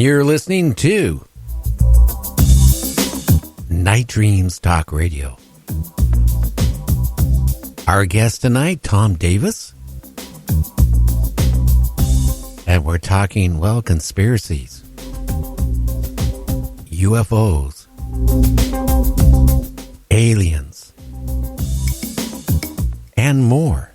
You're listening to Night Dreams Talk Radio. Our guest tonight, Tom Davis. And we're talking, well, conspiracies, UFOs, aliens, and more.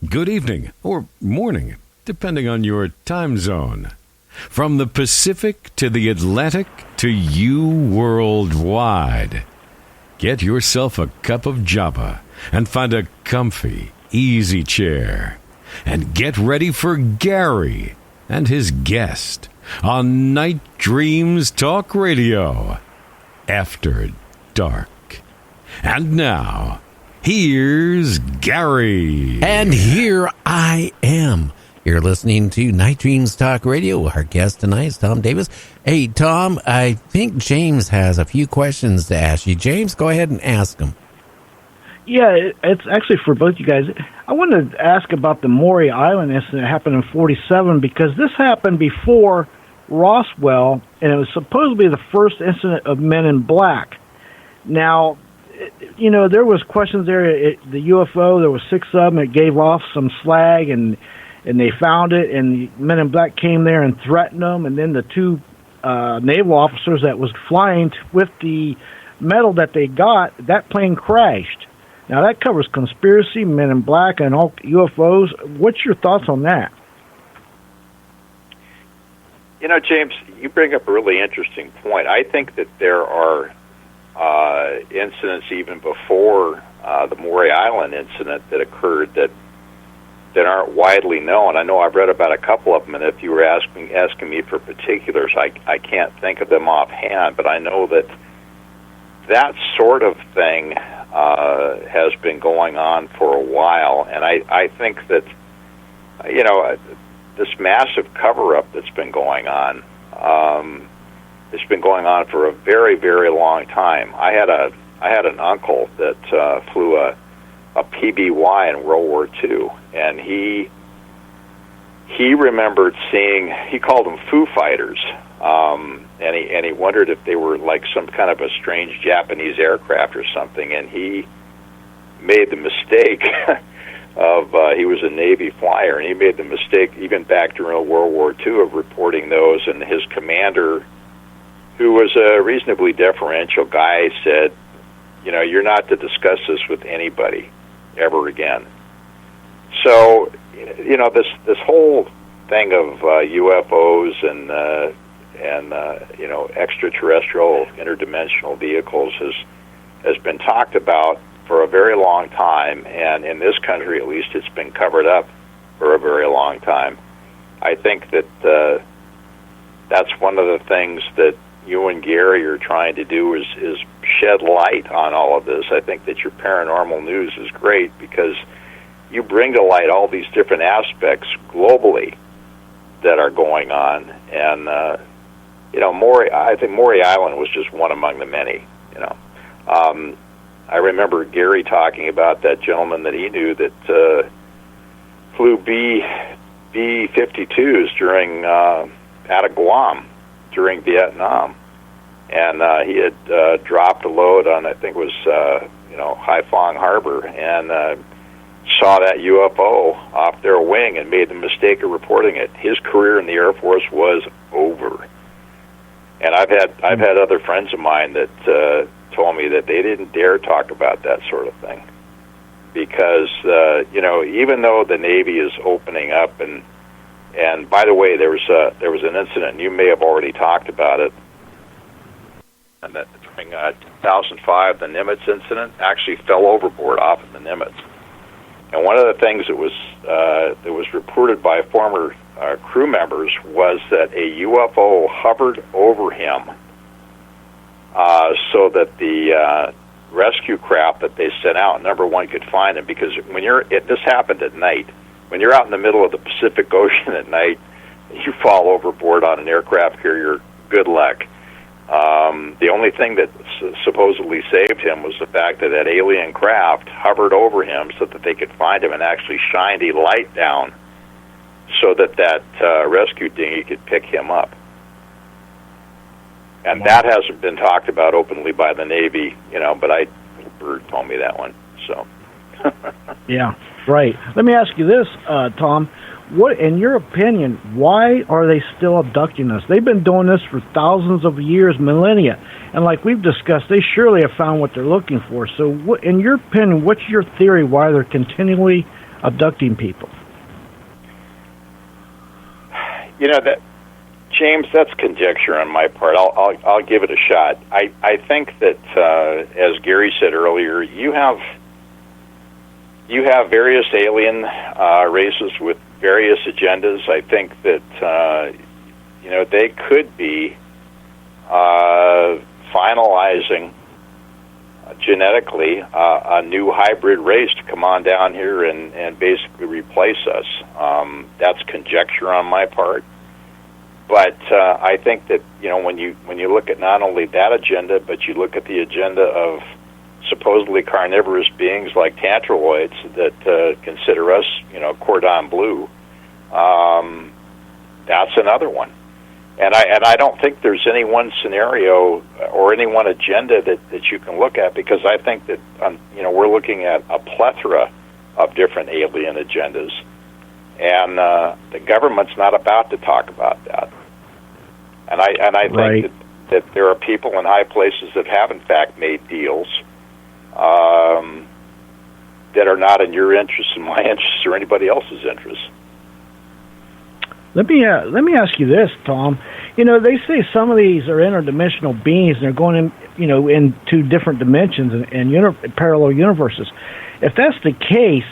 Good evening, or morning, depending on your time zone. From the Pacific to the Atlantic to you worldwide. Get yourself a cup of java and find a comfy, easy chair. And get ready for Gary and his guest on Night Dreams Talk Radio, After Dark. And now, here's Gary. And here I am. You're listening to Night Dreams Talk Radio. Our guest tonight is Tom Davis. Hey, Tom, I think James has a few questions to ask you. James, go ahead and ask him. Yeah, it's actually for both you guys. I wanted to ask about the Maury Island incident that happened in 1947, because this happened before Roswell, and it was supposedly the first incident of Men in Black. Now, you know, there was questions there. The UFO, there was 6 of them. It gave off some slag, and they found it, and the Men in Black came there and threatened them, and then the 2 naval officers that was flying with the metal that they got, that plane crashed. Now, that covers conspiracy, Men in Black, and all UFOs. What's your thoughts on that? You know, James, you bring up a really interesting point. I think that there are incidents even before the Maury Island incident that occurred that aren't widely known. I know I've read about a couple of them, and if you were asking me for particulars, I can't think of them offhand, but I know that sort of thing has been going on for a while, and I think that, you know, this massive cover-up that's been going on, it's been going on for a very, very long time. I had an uncle that flew a PBY in World War II, and he remembered seeing, he called them Foo Fighters, and he wondered if they were like some kind of a strange Japanese aircraft or something, and he made the mistake of, he was a Navy flyer, and he made the mistake even back during World War II of reporting those, and his commander, who was a reasonably deferential guy, said, you know, you're not to discuss this with anybody ever again. So, you know, this whole thing of UFOs and you know, extraterrestrial interdimensional vehicles has been talked about for a very long time, and in this country at least it's been covered up for a very long time. I think that that's one of the things that you and Gary are trying to do is shed light on all of this. I think that your paranormal news is great because you bring to light all these different aspects globally that are going on. And, you know, I think Maury Island was just one among the many, you know. I remember Gary talking about that gentleman that he knew that flew B-52s during out of Guam during Vietnam, and he had dropped a load on, I think it was you know, Haiphong Harbor, and saw that UFO off their wing and made the mistake of reporting it. His career in the Air Force was over. And I've had other friends of mine that told me that they didn't dare talk about that sort of thing because you know, even though the Navy is opening up, and by the way, there was an incident, and you may have already talked about it, and that during 2005, the Nimitz incident actually fell overboard off of the Nimitz. And one of the things that was reported by former crew members was that a UFO hovered over him, so that the rescue craft that they sent out, number one, could find him. Because when this happened at night. When you're out in the middle of the Pacific Ocean at night, you fall overboard on an aircraft carrier. Good luck. The only thing that supposedly saved him was the fact that alien craft hovered over him so that they could find him and actually shined a light down so that rescue dinghy could pick him up. And that hasn't been talked about openly by the Navy, but Bird told me that one, so. Yeah, right. Let me ask you this, Tom. What, in your opinion, why are they still abducting us? They've been doing this for thousands of years, millennia. And like we've discussed, they surely have found what they're looking for. So what, in your opinion, what's your theory why they're continually abducting people? That, James, that's conjecture on my part. I'll give it a shot. I think that, as Gary said earlier, you have various alien races with various agendas. I think that they could be finalizing genetically a new hybrid race to come on down here and basically replace us. That's conjecture on my part. But I think that when you look at not only that agenda, but you look at the agenda of supposedly carnivorous beings like tantraloids that consider us, cordon bleu, that's another one. And I don't think there's any one scenario or any one agenda that you can look at, because I think that we're looking at a plethora of different alien agendas, and the government's not about to talk about that. And I think right. that there are people in high places that have in fact made deals that are not in your interest, in my interest, or anybody else's interest. Let me ask you this, Tom. They say some of these are interdimensional beings, and they're going in, into different dimensions and parallel universes. If that's the case,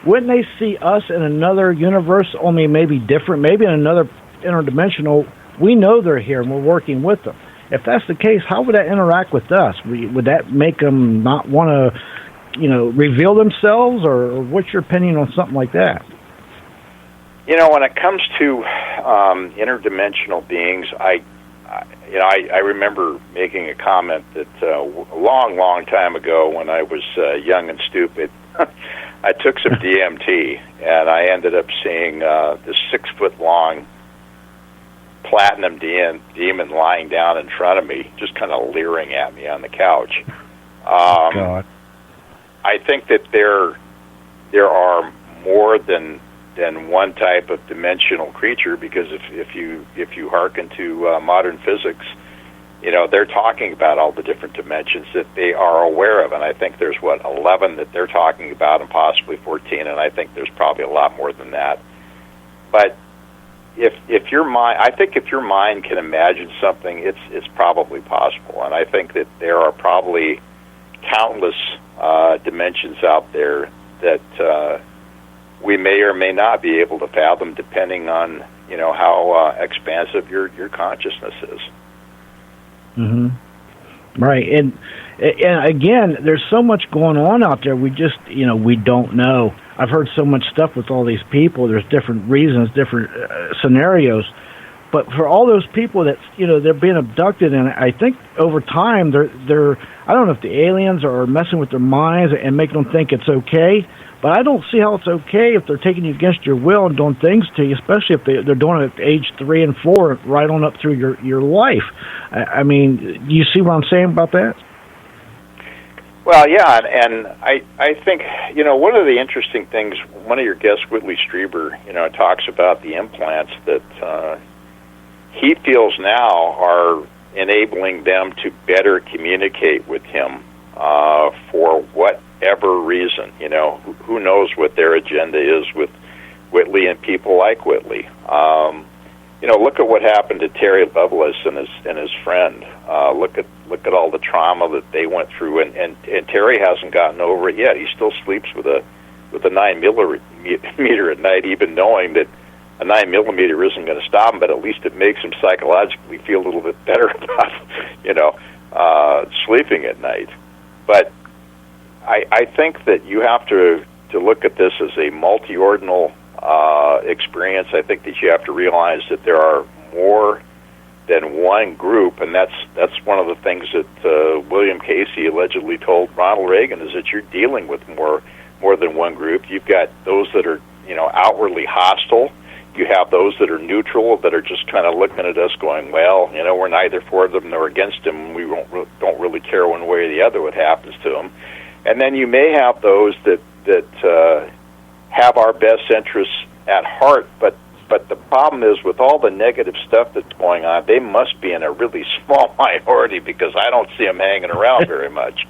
wouldn't they see us in another universe, only maybe different, maybe in another interdimensional? We know they're here, and we're working with them. If that's the case, how would that interact with us? Would that make them not want to, reveal themselves, or what's your opinion on something like that? When it comes to interdimensional beings, I remember making a comment that a long time ago, when I was young and stupid, I took some DMT, and I ended up seeing this 6-foot-long platinum demon lying down in front of me, just kind of leering at me on the couch. God. I think that there are more than one type of dimensional creature, because if you hearken to modern physics, they're talking about all the different dimensions that they are aware of, and I think there's 11 that they're talking about, and possibly 14, and I think there's probably a lot more than that. But if your mind can imagine something, it's probably possible, and I think that there are probably countless dimensions out there that we may or may not be able to fathom, depending on how expansive your consciousness is. Mm-hmm. Right, and again, there's so much going on out there. We just we don't know. I've heard so much stuff with all these people. There's different reasons, different scenarios. But for all those people that they're being abducted, and I think over time they're I don't know if the aliens are messing with their minds and making them think it's okay. But I don't see how it's okay if they're taking you against your will and doing things to you, especially if they're doing it at age 3 and 4, right on up through your life. I mean, do you see what I'm saying about that? Well, yeah, and I think, one of the interesting things, one of your guests, Whitley Strieber, talks about the implants that he feels now are enabling them to better communicate with him for whatever reason. Who knows what their agenda is with Whitley and people like Whitley. Look at what happened to Terry Lovelace and his friend. Look at all the trauma that they went through, and Terry hasn't gotten over it yet. He still sleeps with a 9mm at night, even knowing that a 9mm isn't going to stop him, but at least it makes him psychologically feel a little bit better about sleeping at night. But I think that you have to look at this as a multi-ordinal experience. I think that you have to realize that there are more one group, and that's one of the things that William Casey allegedly told Ronald Reagan, is that you're dealing with more than one group. You've got those that are outwardly hostile. You have those that are neutral, that are just kind of looking at us going, well, we're neither for them nor against them. We don't really care one way or the other what happens to them. And then you may have those that have our best interests at heart, but the problem is, with all the negative stuff that's going on, they must be in a really small minority, because I don't see them hanging around very much.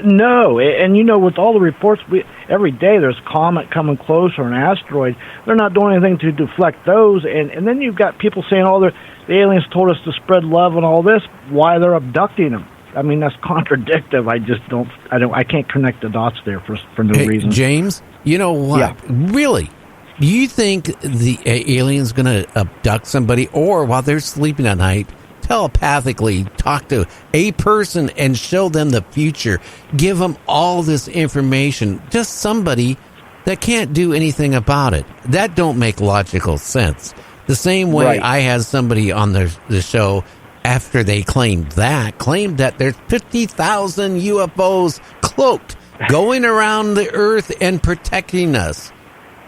No, and with all the reports, every day there's a comet coming closer, an asteroid. They're not doing anything to deflect those, and then you've got people saying, the aliens told us to spread love and all this. Why they're abducting them? I mean, that's contradictive. I can't connect the dots there for no reason. James, you know what? Yeah. Really? Do you think the alien's going to abduct somebody, or while they're sleeping at night, telepathically talk to a person and show them the future, give them all this information, just somebody that can't do anything about it? That don't make logical sense. The same way Right. I had somebody on the show after they claimed that there's 50,000 UFOs cloaked going around the earth and protecting us.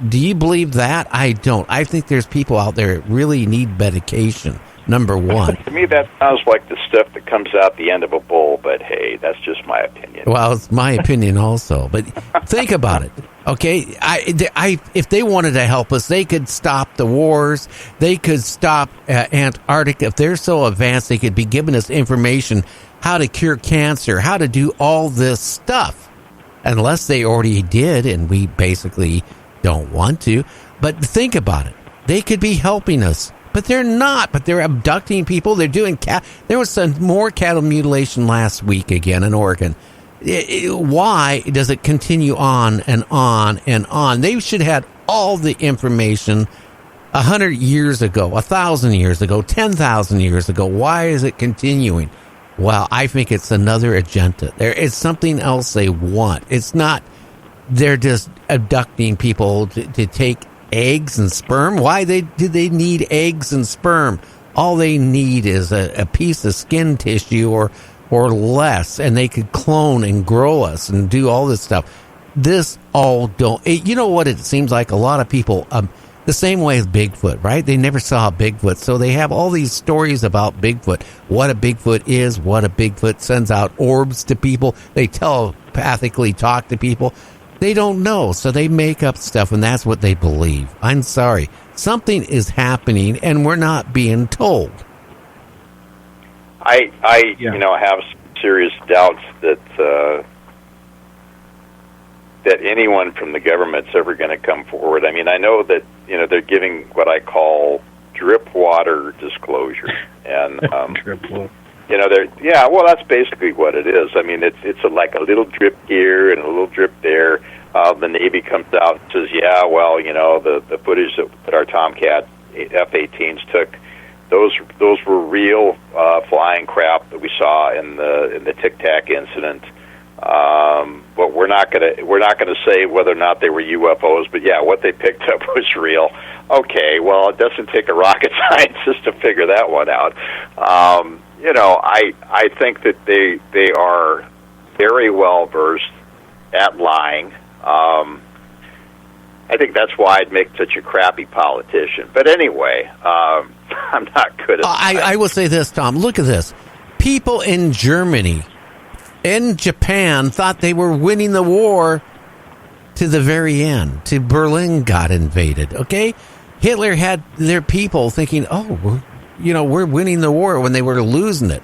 Do you believe that? I don't. I think there's people out there that really need medication, number one. To me, that sounds like the stuff that comes out the end of a bull, but hey, that's just my opinion. Well, it's my opinion also, but think about it. Okay, if they wanted to help us, they could stop the wars. They could stop Antarctica. If they're so advanced, they could be giving us information how to cure cancer, how to do all this stuff. Unless they already did, and we basically don't want to. But think about it. They could be helping us, but they're not. But they're abducting people. They're doing there was some more cattle mutilation last week again in Oregon. Why does it continue on and on and on? They should have had all the information 100 years ago, 1,000 years ago, 10,000 years ago. Why is it continuing? Well, I think it's another agenda. There is something else they want. It's not they're just abducting people to take eggs and sperm. Why do they need eggs and sperm? All they need is a piece of skin tissue or less, and they could clone and grow us and do all this stuff. This all don't. You know what it seems like? A lot of people, the same way as Bigfoot, right? They never saw a Bigfoot, so they have all these stories about Bigfoot. What a Bigfoot is, what a Bigfoot sends out orbs to people. They telepathically talk to people. They don't know, so they make up stuff, and that's what they believe. I'm sorry. Something is happening, and we're not being told. I have serious doubts that anyone from the government's ever going to come forward. I mean, I know that they're giving what I call drip water disclosure, and Drip water. that's basically what it is. I mean, it's like a little drip here and a little drip there. The Navy comes out and says, the footage that our Tomcat F-18s took, those were real flying craft that we saw in the Tic Tac incident. But we're not gonna say whether or not they were UFOs. But what they picked up was real. Okay, well, it doesn't take a rocket scientist to figure that one out. I think that they are very well versed at lying. I think that's why I'd make such a crappy politician. But anyway, I'm not good at I will say this, Tom. Look at this. People in Germany, in Japan, thought they were winning the war to the very end. To Berlin got invaded, okay? Hitler had their people thinking, we're winning the war when they were losing it.